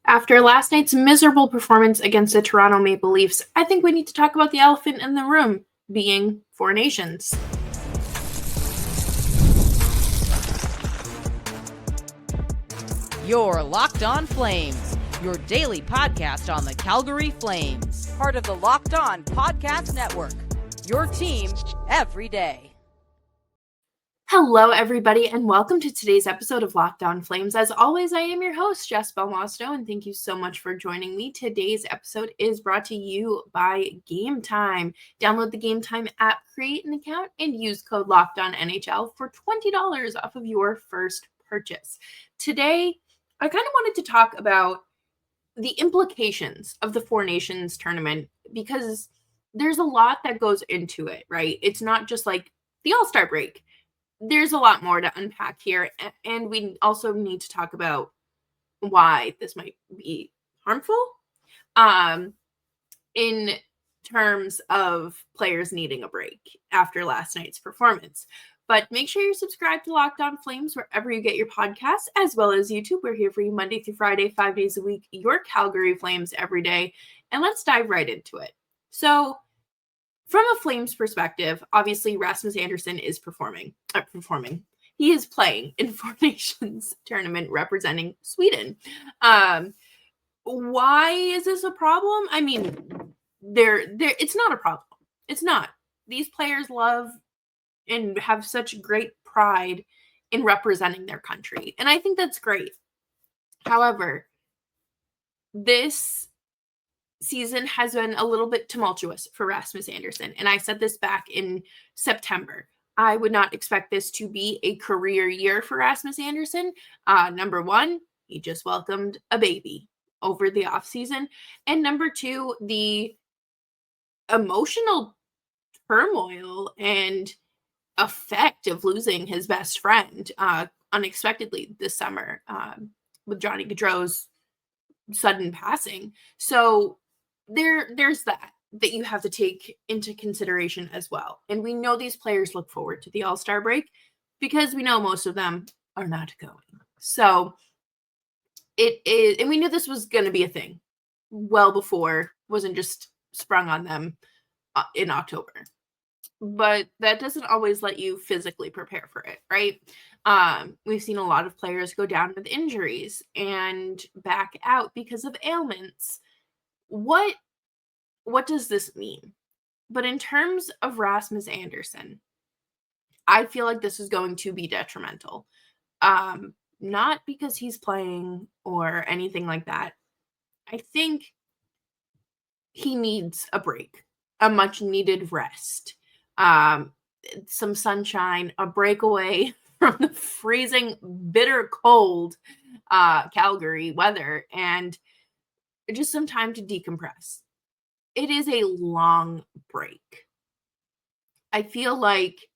After last night's miserable performance against the Toronto Maple Leafs, I think we need to talk about the elephant in the room, being Four Nations. You're Locked On Flames, your daily podcast on the Calgary Flames. Part of the Locked On Podcast Network, your team every day. Hello, everybody, and welcome to today's episode of Locked On Flames. As always, I am your host, Jess Belmosto, and thank you so much for joining me. Today's episode is brought to you by Game Time. Download the Game Time app, create an account, and use code LOCKEDONNHL for $20 off of your first purchase. Today, I kind of wanted to talk about the implications of the Four Nations tournament because there's a lot that goes into it, right? It's not just like the All-Star break. There's a lot more to unpack here, and we also need to talk about why this might be harmful in terms of players needing a break after last night's performance. But make sure you're subscribed to Locked On Flames wherever you get your podcasts, as well as YouTube. We're here for you Monday through Friday, 5 days a week, your Calgary Flames every day. And let's dive right into it. So, from a Flames perspective, obviously Rasmus Andersson is performing. He is playing in Four Nations tournament representing Sweden. Why is this a problem? I mean, it's not a problem. It's not. These players love and have such great pride in representing their country, and I think that's great. However, this season has been a little bit tumultuous for Rasmus Andersson. And I said this back in September. I would not expect this to be a career year for Rasmus Andersson. Number one, he just welcomed a baby over the offseason. And number two, the emotional turmoil and effect of losing his best friend unexpectedly this summer with Johnny Gaudreau's sudden passing. So there's that you have to take into consideration as well. And we know these players look forward to the All-Star break because we know most of them are not going. So it is, and we knew this was going to be a thing well before, wasn't just sprung on them in October. But that doesn't always let you physically prepare for it, right? We've seen a lot of players go down with injuries and back out because of ailments. What does this mean? But in terms of Rasmus Andersson, I feel like this is going to be detrimental. Not because he's playing or anything like that. I think he needs a break, a much needed rest, some sunshine, a breakaway from the freezing, bitter cold Calgary weather, and just some time to decompress. It is a long break. I feel like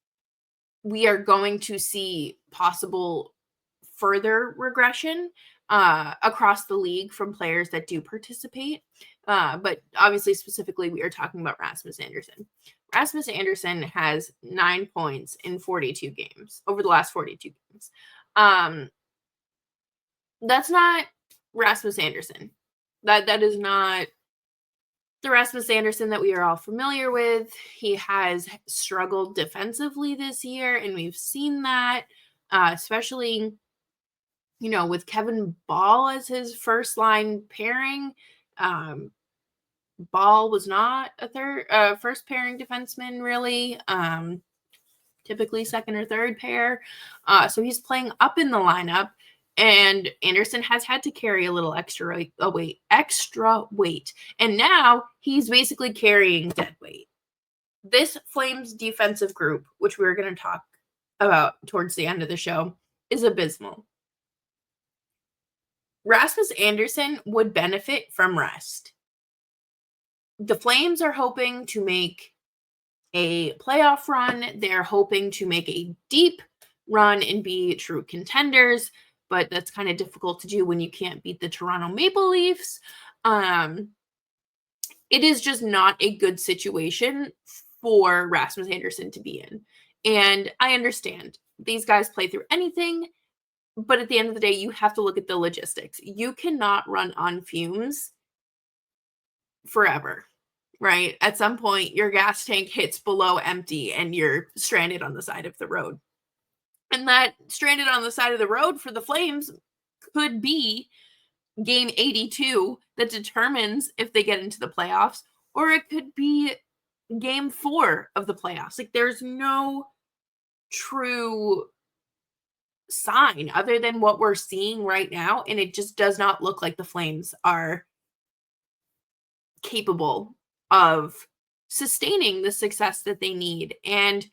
we are going to see possible further regression across the league from players that do participate. But obviously, specifically, we are talking about Rasmus Andersson. Rasmus Andersson has 9 points in 42 games, over the last 42 games. That's not Rasmus Andersson. That is not the Rasmus Andersson that we are all familiar with. He has struggled defensively this year, and we've seen that, especially, with Kevin Bahl as his first line pairing. Bahl was not a first pairing defenseman, really. Typically second or third pair. So he's playing up in the lineup. And Andersson has had to carry a little extra weight. And now he's basically carrying dead weight. This Flames defensive group, which we're going to talk about towards the end of the show, is abysmal. Rasmus Andersson would benefit from rest. The Flames are hoping to make a playoff run. They're hoping to make a deep run and be true contenders. But that's kind of difficult to do when you can't beat the Toronto Maple Leafs. It is just not a good situation for Rasmus Andersson to be in. And I understand these guys play through anything. But at the end of the day, you have to look at the logistics. You cannot run on fumes forever, right? At some point, your gas tank hits below empty and you're stranded on the side of the road. And that stranded on the side of the road for the Flames could be game 82 that determines if they get into the playoffs, or it could be game 4 of the playoffs. Like, there's no true sign other than what we're seeing right now, and it just does not look like the Flames are capable of sustaining the success that they need. And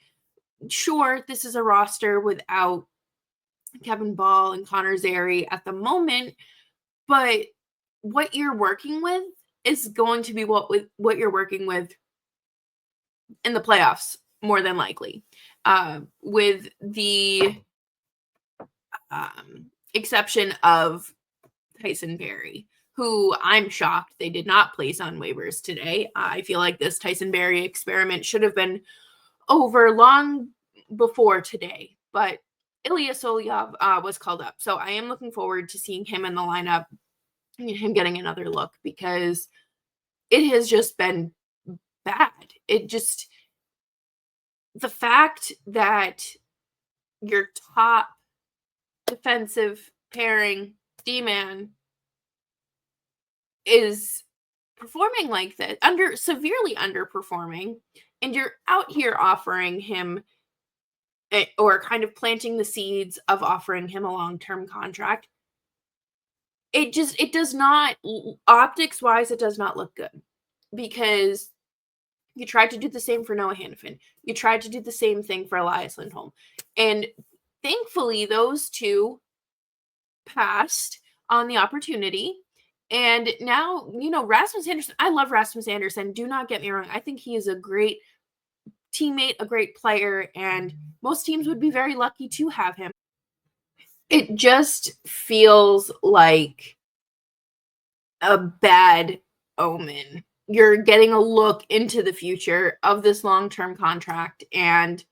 sure, this is a roster without Kevin Bahl and Connor Zary at the moment, but what you're working with is going to be what you're working with in the playoffs, more than likely, with the exception of Tyson Barrie, who I'm shocked they did not place on waivers today. I feel like this Tyson Barrie experiment should have been over long before today, but Ilya Solyov was called up. So I am looking forward to seeing him in the lineup and him getting another look, because it has just been bad. The fact that your top defensive pairing D-man is performing like that, severely underperforming, and you're out here offering him or kind of planting the seeds of offering him a long-term contract. It does not, optics wise, it does not look good, because you tried to do the same for Noah Hannafin. You tried to do the same thing for Elias Lindholm. And thankfully, those two passed on the opportunity. And now, Rasmus Andersson, I love Rasmus Andersson. Do not get me wrong. I think he is a great teammate, a great player, and most teams would be very lucky to have him. It just feels like a bad omen. You're getting a look into the future of this long-term contract, and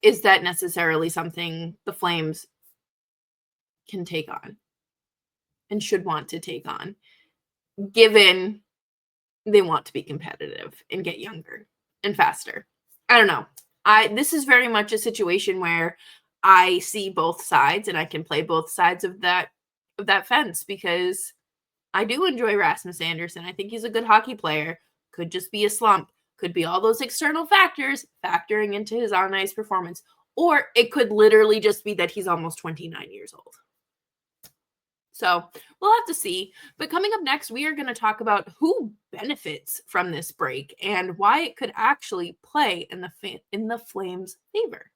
is that necessarily something the Flames can take on and should want to take on, given they want to be competitive and get younger and faster? I don't know. This is very much a situation where I see both sides, and I can play both sides of that fence, because I do enjoy Rasmus Andersson. I think he's a good hockey player. Could just be a slump. Could be all those external factors factoring into his on-ice performance. Or it could literally just be that he's almost 29 years old. So we'll have to see. But coming up next, we are going to talk about who benefits from this break and why it could actually play in the Flames' favor.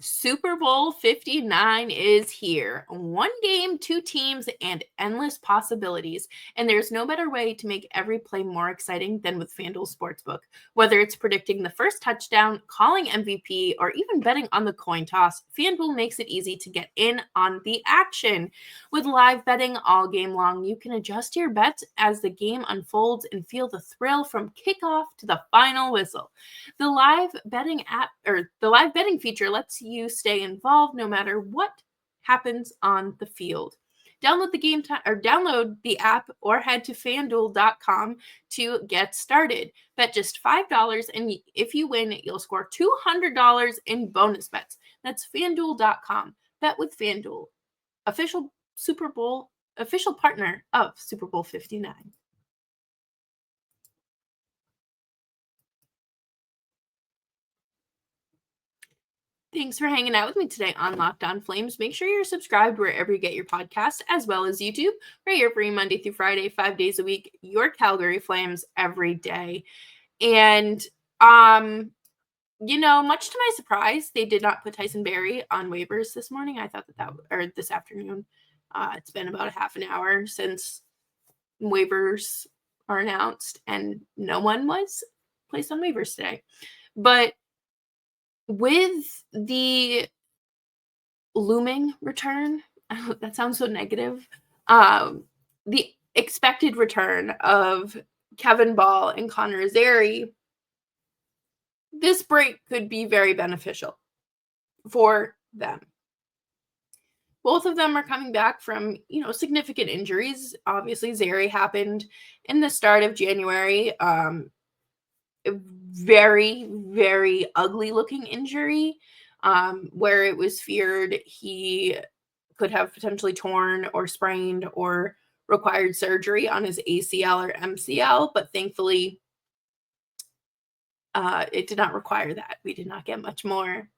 Super Bowl 59 is here. One game, two teams, and endless possibilities. And there's no better way to make every play more exciting than with FanDuel Sportsbook. Whether it's predicting the first touchdown, calling MVP, or even betting on the coin toss, FanDuel makes it easy to get in on the action. With live betting all game long, you can adjust your bets as the game unfolds and feel the thrill from kickoff to the final whistle. The live betting feature lets you stay involved no matter what happens on the field. Download the app or head to FanDuel.com to get started. Bet just $5, and if you win, you'll score $200 in bonus bets. That's FanDuel.com. Bet with FanDuel, official partner of Super Bowl 59. Thanks for hanging out with me today on Locked On Flames. Make sure you're subscribed wherever you get your podcasts, as well as YouTube. We're here for you Monday through Friday, 5 days a week. Your Calgary Flames every day. And, much to my surprise, they did not put Tyson Barrie on waivers this morning. I thought or this afternoon. It's been about a half an hour since waivers are announced, and no one was placed on waivers today. But with the looming return, that sounds so negative, the expected return of Kevin Bahl and Connor Zary, this break could be very beneficial for them. Both of them are coming back from, significant injuries. Obviously, Zary happened in the start of January. A very, very ugly looking injury, where it was feared he could have potentially torn or sprained or required surgery on his ACL or MCL, but thankfully it did not require that. We did not get much more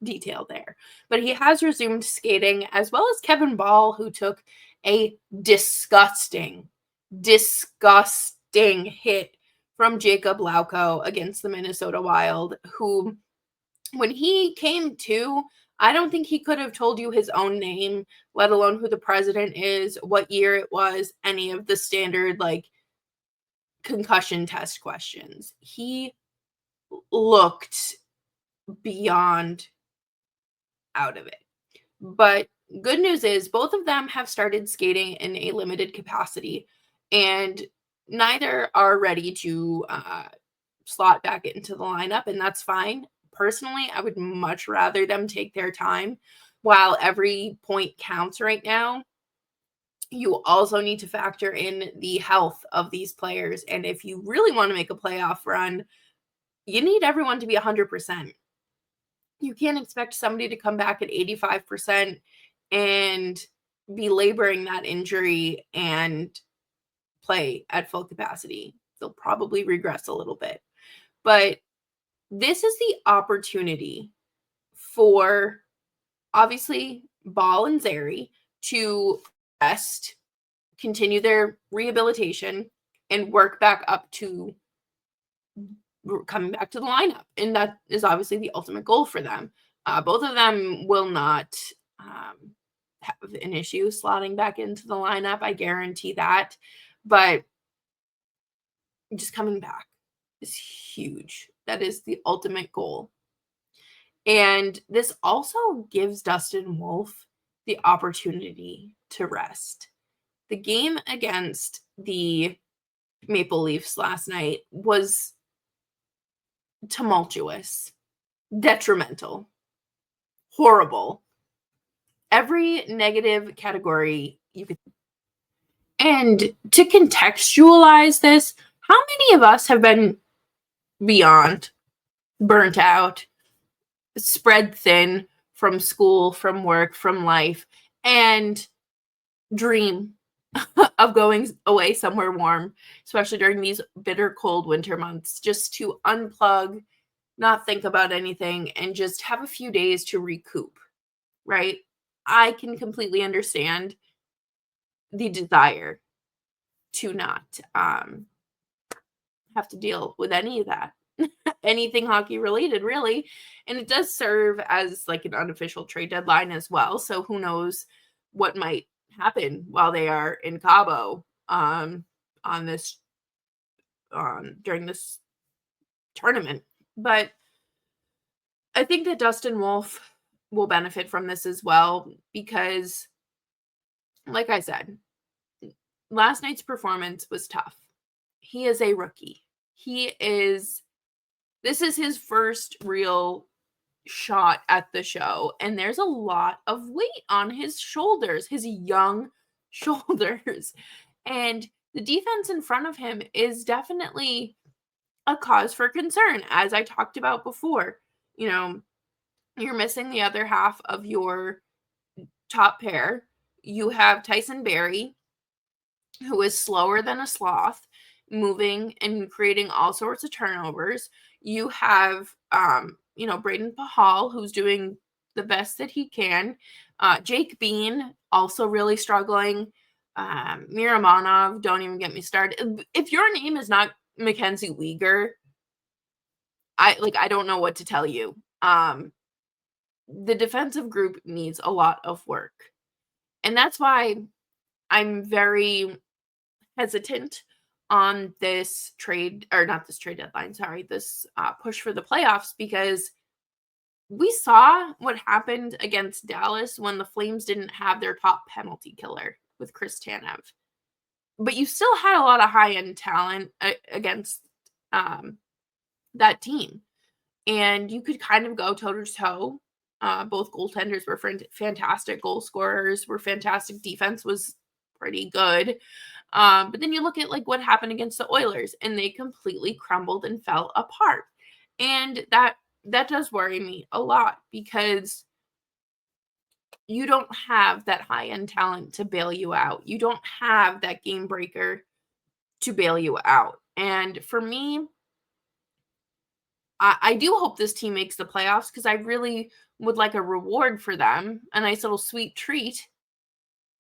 detail there. But he has resumed skating, as well as Kevin Bahl, who took a disgusting hit from Jacob Lauko against the Minnesota Wild, who, when he came to, I don't think he could have told you his own name, let alone who the president is, what year it was, any of the standard, concussion test questions. He looked beyond out of it. But good news is both of them have started skating in a limited capacity, and neither are ready to slot back into the lineup, and that's fine. Personally, I would much rather them take their time. While every point counts right now, you also need to factor in the health of these players. And if you really want to make a playoff run, you need everyone to be 100%. You can't expect somebody to come back at 85% and be laboring that injury and play at full capacity. They'll probably regress a little bit. But this is the opportunity for, obviously, Bahl and Zary to rest, continue their rehabilitation, and work back up to coming back to the lineup. And that is obviously the ultimate goal for them. Both of them will not have an issue slotting back into the lineup. I guarantee that. But just coming back is huge. That is the ultimate goal. And this also gives Dustin Wolf the opportunity to rest. The game against the Maple Leafs last night was tumultuous, detrimental, horrible. Every negative category you could. And to contextualize this, how many of us have been beyond burnt out, spread thin from school, from work, from life, and dream of going away somewhere warm, especially during these bitter cold winter months, just to unplug, not think about anything, and just have a few days to recoup, right? I can completely understand the desire to not have to deal with any of that. Anything hockey related, really. And it does serve as an unofficial trade deadline as well. So who knows what might happen while they are in Cabo during this tournament. But I think that Dustin Wolf will benefit from this as well, because, like I said, last night's performance was tough. He is a rookie. This is his first real shot at the show, and there's a lot of weight on his shoulders, his young shoulders. And the defense in front of him is definitely a cause for concern, as I talked about before. You're missing the other half of your top pair. You have Tyson Barrie, who is slower than a sloth, moving and creating all sorts of turnovers. You have, Braden Bahl, who's doing the best that he can. Jake Bean, also really struggling. Miramonov, don't even get me started. If your name is not Mackenzie Weegar, I don't know what to tell you. The defensive group needs a lot of work. And that's why I'm very hesitant on this trade, or not this trade deadline, sorry, this push for the playoffs, because we saw what happened against Dallas when the Flames didn't have their top penalty killer with Chris Tanev. But you still had a lot of high-end talent against that team. And you could kind of go toe-to-toe. Both goaltenders were fantastic. Goal scorers were fantastic. Defense was pretty good. But then you look at like what happened against the Oilers, and they completely crumbled and fell apart. And that does worry me a lot, because you don't have that high-end talent to bail you out. You don't have that game breaker to bail you out. And for me, I do hope this team makes the playoffs, because I really would like a reward for them, a nice little sweet treat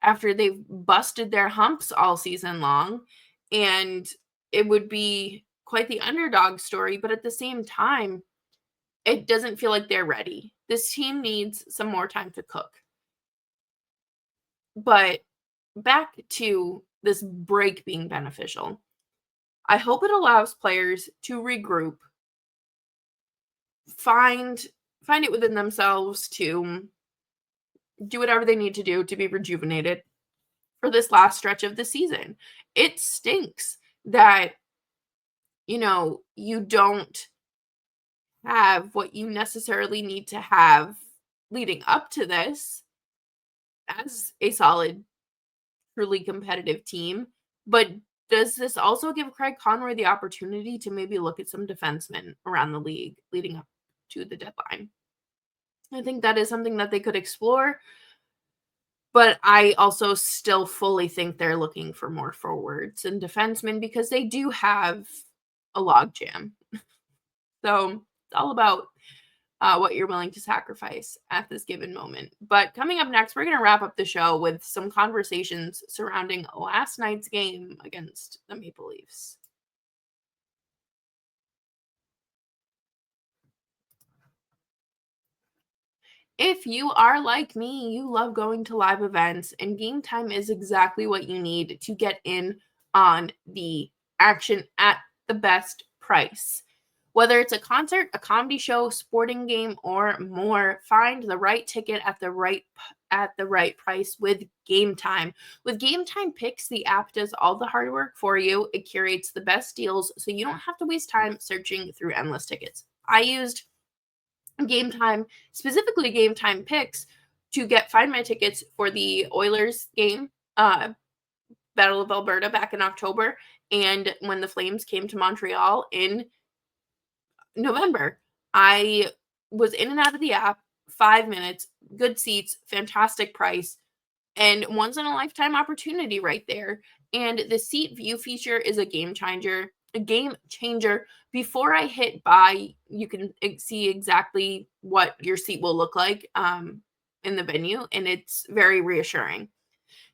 after they've busted their humps all season long. And it would be quite the underdog story, but at the same time, it doesn't feel like they're ready. This team needs some more time to cook. But back to this break being beneficial, I hope it allows players to regroup, find it within themselves to do whatever they need to do to be rejuvenated for this last stretch of the season. It stinks that, you don't have what you necessarily need to have leading up to this as a solid, truly competitive team. But does this also give Craig Conroy the opportunity to maybe look at some defensemen around the league leading up to the deadline? I think that is something that they could explore. But I also still fully think they're looking for more forwards and defensemen, because they do have a logjam. So it's all about what you're willing to sacrifice at this given moment. But coming up next, we're going to wrap up the show with some conversations surrounding last night's game against the Maple Leafs. If you are like me, you love going to live events, and Game Time is exactly what you need to get in on the action at the best price. Whether it's a concert, a comedy show, sporting game, or more, find the right ticket at the right price with Game Time. With Game Time Picks, the app does all the hard work for you. It curates the best deals, so you don't have to waste time searching through endless tickets. I used Game Time, specifically Game Time Picks, to find my tickets for the Oilers game, Battle of Alberta back in October, and when the Flames came to Montreal in November. I was in and out of the app, 5 minutes, good seats, fantastic price, and once in a lifetime opportunity right there. And the seat view feature is a game changer. Before I hit buy, you can see exactly what your seat will look like in the venue, and it's very reassuring.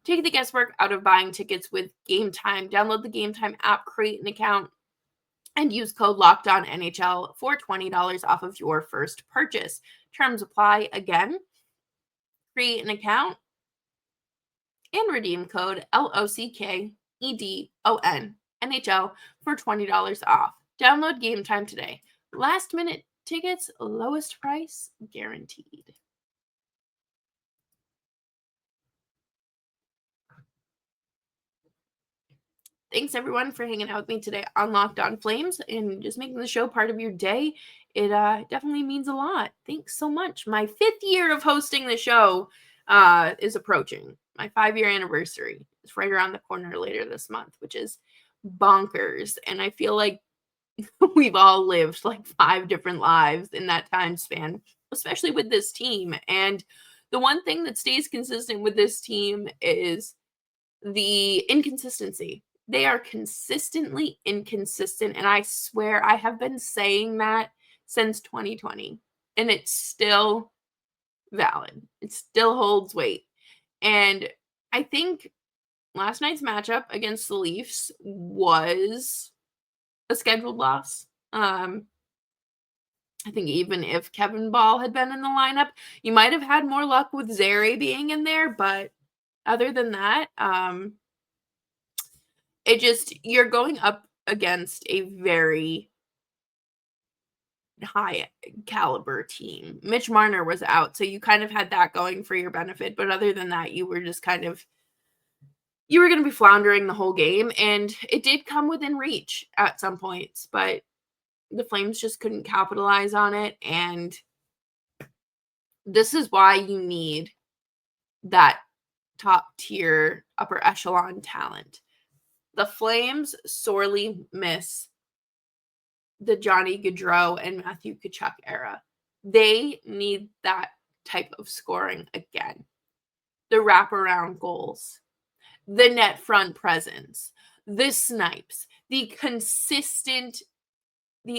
Take the guesswork out of buying tickets with Game Time. Download the Game Time app, create an account, and use code LOCKEDONNHL for $20 off of your first purchase. Terms apply. Again, create an account and redeem code LOCKEDON for $20 off. Download Game Time today. Last minute tickets, lowest price guaranteed. Thanks everyone for hanging out with me today on Locked On Flames and just making the show part of your day. It definitely means a lot. Thanks so much. My 5th year of hosting the show is approaching. My 5-year anniversary is right around the corner later this month, which is bonkers. And I feel like we've all lived like 5 different lives in that time span, especially with this team. And the one thing that stays consistent with this team is the inconsistency. They are consistently inconsistent, and I swear I have been saying that since 2020, and it's still valid. It still holds weight. And I think last night's matchup against the Leafs was a scheduled loss. I think even if Kevin Bahl had been in the lineup, you might have had more luck with Zary being in there, but other than that, you're going up against a very high caliber team. Mitch Marner was out, so you kind of had that going for your benefit. But other than that, you were just you were going to be floundering the whole game, and it did come within reach at some points. But the Flames just couldn't capitalize on it, and this is why you need that top tier, upper echelon talent. The Flames sorely miss the Johnny Gaudreau and Matthew Tkachuk era. They need that type of scoring again. The wraparound goals, the net front presence, the snipes, the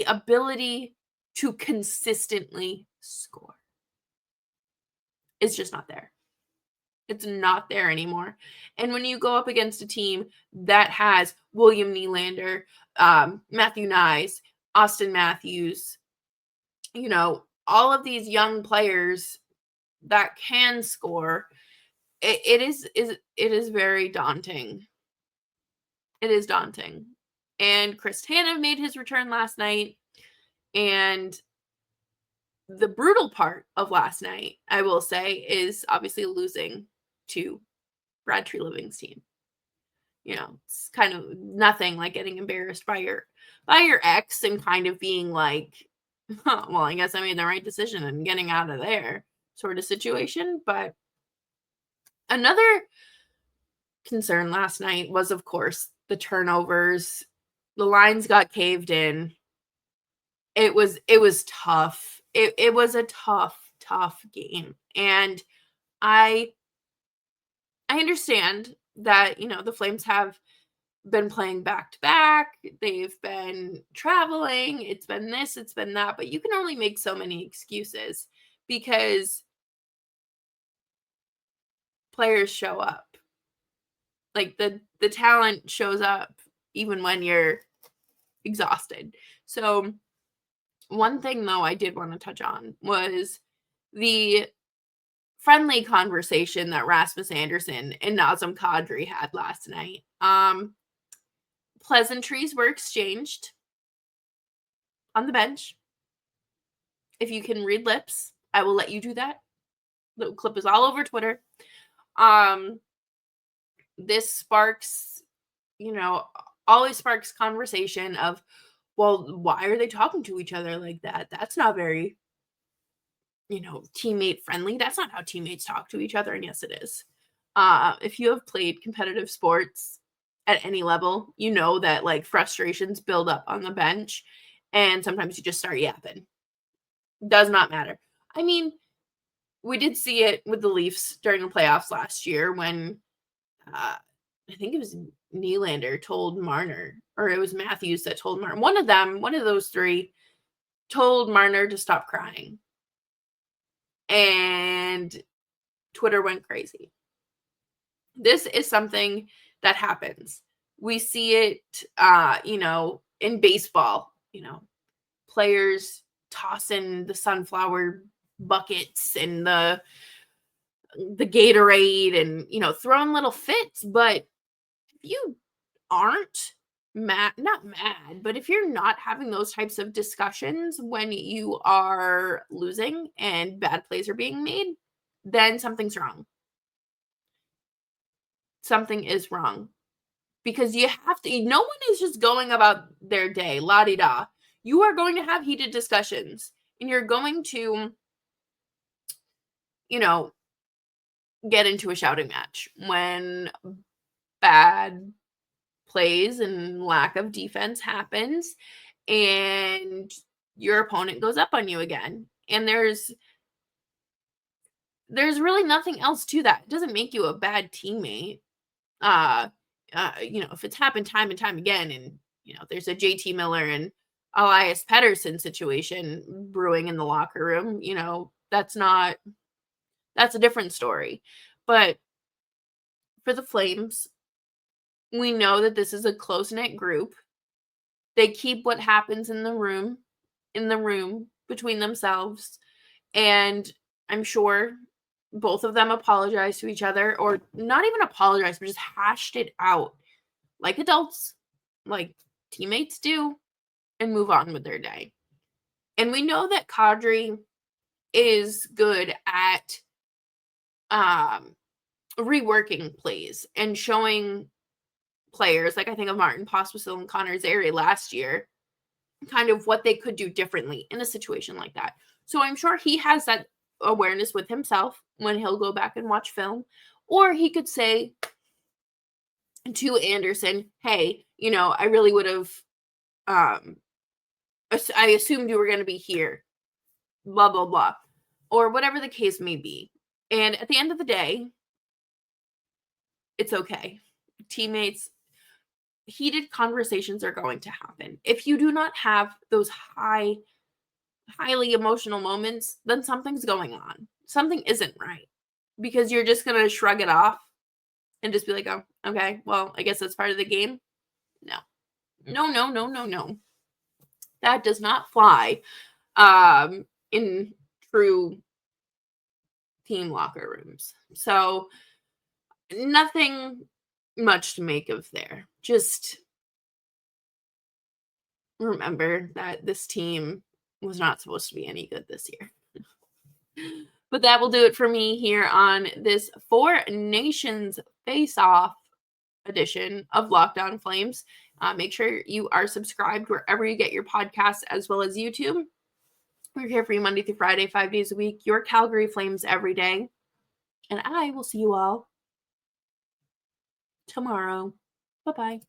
ability to consistently score. It's just not there. It's not there anymore. And when you go up against a team that has William Nylander, Matthew Knies, Austin Matthews, all of these young players that can score, it is very daunting. It is daunting. And Chris Tanev made his return last night. And the brutal part of last night, I will say, is obviously losing to Brad Treliving's team. It's kind of nothing like getting embarrassed by your ex and kind of being like, oh, well, I guess I made the right decision and getting out of there sort of situation. But another concern last night was, of course, the turnovers. The lines got caved in. It was tough. It was a tough game. And I understand that, the Flames have been playing back to back. They've been traveling. It's been this, it's been that, but you can only make so many excuses because players show up. Like the talent shows up even when you're exhausted. So one thing, though, I did want to touch on was the friendly conversation that Rasmus Andersson and Nazem Kadri had last night. Pleasantries were exchanged on the bench. If you can read lips, I will let you do that. The clip is all over Twitter. This sparks, always sparks conversation of, well, why are they talking to each other like that? That's not very, teammate friendly. That's not how teammates talk to each other. And yes, it is. If you have played competitive sports at any level, you know that like frustrations build up on the bench and sometimes you just start yapping. Does not matter. I mean, we did see it with the Leafs during the playoffs last year when I think it was Nylander told Marner, or it was Matthews that told Marner. One of those three told Marner to stop crying. And Twitter went crazy. This is something that happens. We see it, in baseball, players tossing the sunflower buckets and the Gatorade and, throwing little fits. But if you aren't not mad, but if you're not having those types of discussions when you are losing and bad plays are being made, then something's wrong. Something is wrong. Because you have to, no one is just going about their day, la-di-da. You are going to have heated discussions. And you're going to, get into a shouting match when bad plays and lack of defense happens and your opponent goes up on you again. And there's really nothing else to that. It doesn't make you a bad teammate. If it's happened time and time again and, there's a JT Miller and Elias Pettersson situation brewing in the locker room, that's a different story. But for the Flames, we know that this is a close-knit group. They keep what happens in the room between themselves. And I'm sure both of them apologize to each other, or not even apologize, but just hashed it out like adults, like teammates do, and move on with their day. And we know that Kadri is good at reworking plays and showing players, like I think of Martin Pospisil and Connor Zary last year, kind of what they could do differently in a situation like that. So I'm sure he has that awareness with himself when he'll go back and watch film. Or he could say to Andersson, hey, I really would have, I assumed you were going to be here, blah, blah, blah, or whatever the case may be. And at the end of the day, it's okay. Teammates, heated conversations are going to happen. If you do not have those highly emotional moments, then something's going on. Something isn't right, because you're just going to shrug it off and just be like, oh, okay, well, I guess that's part of the game. No. That does not fly in true team locker rooms. So nothing much to make of there. Just remember that this team was not supposed to be any good this year. But that will do it for me here on this Four Nations Face-Off edition of Locked On Flames. Make sure you are subscribed wherever you get your podcasts, as well as YouTube. We're here for you Monday through Friday, 5 days a week. Your Calgary Flames every day. And I will see you all tomorrow. Bye-bye.